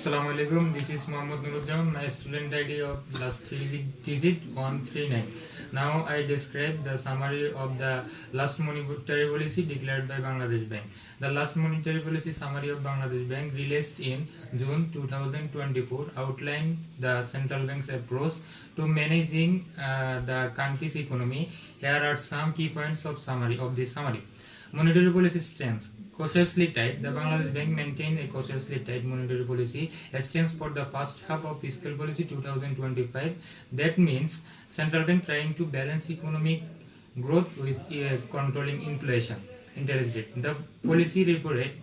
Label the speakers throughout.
Speaker 1: Assalamu alaikum. This is Mohammad Nurujam. My student ID of last three digit 139. Now I describe the summary of the last monetary policy declared by Bangladesh Bank. The last monetary policy summary of Bangladesh Bank released in June 2024 outlined the central bank's approach to managing the country's economy. Here are some key points of this summary. Monetary policy stance. Cautiously tight. The Bangladesh Bank maintained a cautiously tight monetary policy stance for the first half of fiscal policy 2025. That means central bank trying to balance economic growth with controlling inflation. Interest rate. The policy repo rate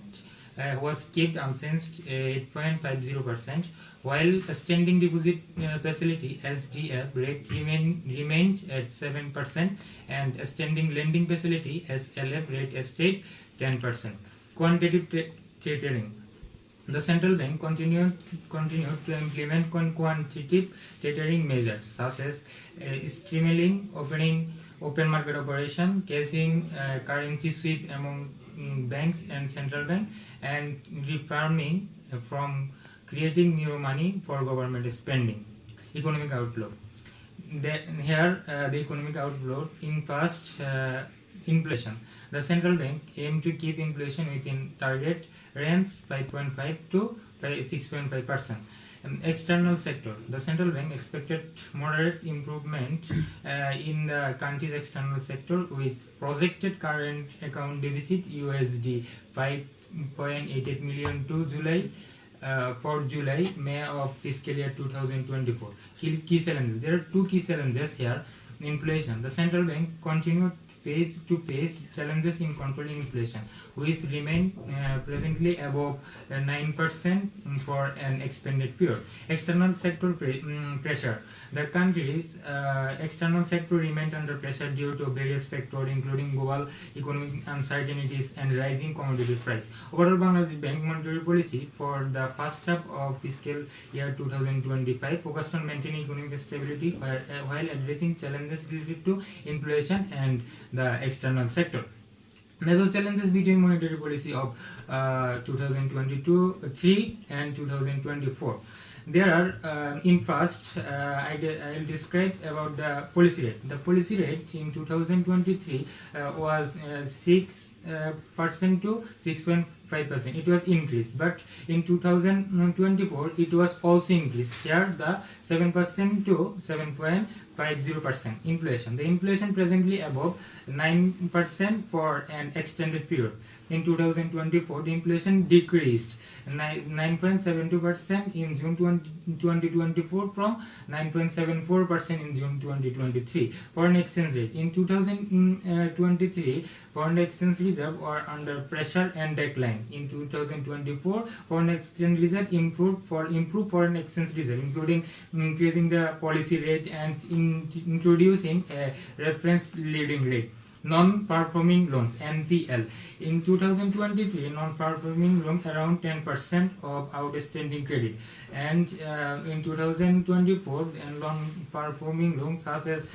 Speaker 1: was kept unchanged 8.50%, while standing deposit facility SDF rate remained at 7%, and standing lending facility SLF rate stayed 10%. Quantitative tapering. The central bank continued to implement quantitative tapering measures such as streamlining open market operation, casing currency sweep among banks and central bank, and reframing from creating new money for government spending. Economic outlook. The economic outlook in past inflation. The central bank aimed to keep inflation within target range 5.5 to 6.5%. External sector. The central bank expected moderate improvement in the country's external sector with projected current account deficit USD 5.88 million to for July-May of fiscal year 2024. Key challenges. There are two key challenges here. Inflation. The central bank continued to face challenges in controlling inflation, which remain presently above 9% for an extended period. External sector pressure. The country's external sector remained under pressure due to various factors, including global economic uncertainties and rising commodity price. Overall, Bangladesh Bank monetary policy for the first half of fiscal year 2025 focused on maintaining economic stability while addressing challenges related to inflation and the external sector. Major challenges between monetary policy of 2022-3 and 2024. There are in first I'll describe about the policy rate. The policy rate in 2023 was 6% to 6.5%. It was increased, but in 2024 it was also increased. Here the 7% to 7.50%. Inflation. The inflation presently above 9% for an extended period. In 2024 the inflation decreased 9.72% in June 2024 from 9.74% in June 2023. Foreign exchange rate. In 2023 foreign exchange reserve were under pressure and decline. In 2024 foreign exchange reserve improved foreign exchange reserve, including increasing the policy rate and introducing a reference leading rate. Non-performing loans (NPL). In 2023, non-performing loans around 10% of outstanding credit, and in 2024, non-performing loans such as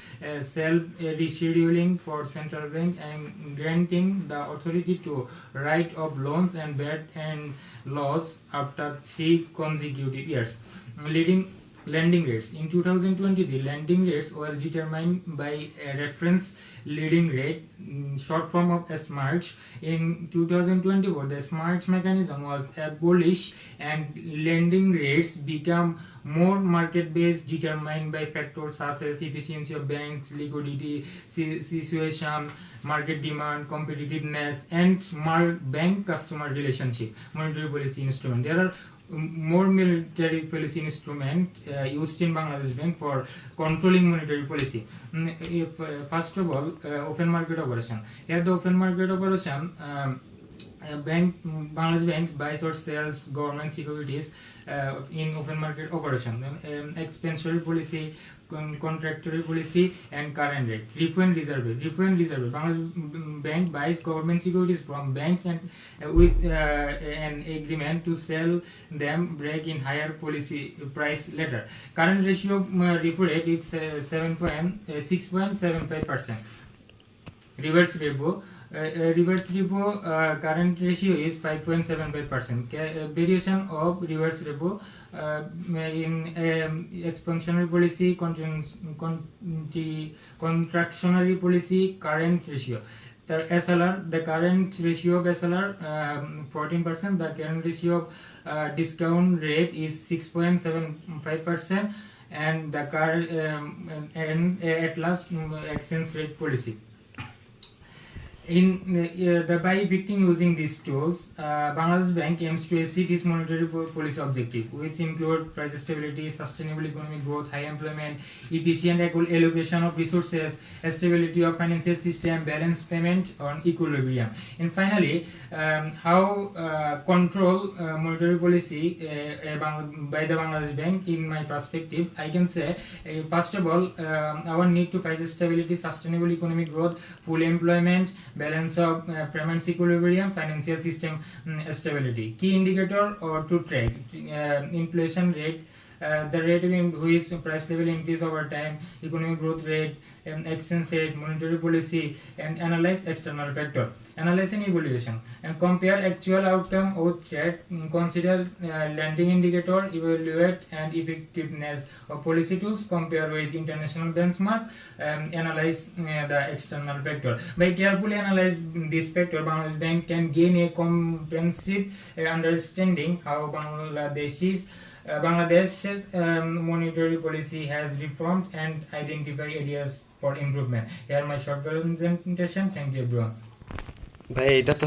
Speaker 1: self-rescheduling for central bank and granting the authority to write off loans and bad and loss after 3 consecutive years. Lending rates. In 2020, lending rates was determined by a reference leading rate, short form of SMART. In 2024, the SMART mechanism was abolished and lending rates become more market-based, determined by factors such as efficiency of banks, liquidity situation, market demand, competitiveness, and bank-customer relationship. Monetary policy instrument. There are more monetary policy instrument used in Bangladesh Bank for controlling monetary policy. First of all, open market operation. Here the open market operation, Bangladesh Bank buys or sells government securities in open market operation. Expansionary policy, contractory policy, and current rate. Repo and reserve rate. Bangladesh Bank buys government securities from banks and with an agreement to sell them break in higher policy price later. Current ratio of repo rate is 6.75%. Reverse repo. reverse repo current ratio is 5.75%. Variation of reverse repo in expansionary policy, contractionary policy current ratio. The SLR, the current ratio of SLR 14%. The current ratio of discount rate is 6.75%, and the and at last exchange rate policy. By evicting using these tools, Bangladesh Bank aims to achieve its monetary policy objective, which include price stability, sustainable economic growth, high employment, efficient allocation of resources, stability of financial system, balanced payment on equilibrium. And finally, how control monetary policy by the Bangladesh Bank. In my perspective, I can say, first of all, our need to price stability, sustainable economic growth, full employment, balance of payments equilibrium, financial system stability. Key indicator or to track inflation rate, the rate in which price level increase over time, economic growth rate, exchange rate, monetary policy, and analyze external factor. Analyzing evaluation and compare actual outcome with trade. Consider landing indicator, evaluate and effectiveness of policy tools, compare with international benchmark, analyze the external factor. By carefully analyze this factor, Bangladesh Bank can gain a comprehensive understanding how Bangladesh's monetary policy has reformed and identify areas for improvement. Here my short presentation. Thank you everyone.
Speaker 2: ভাই এটা তো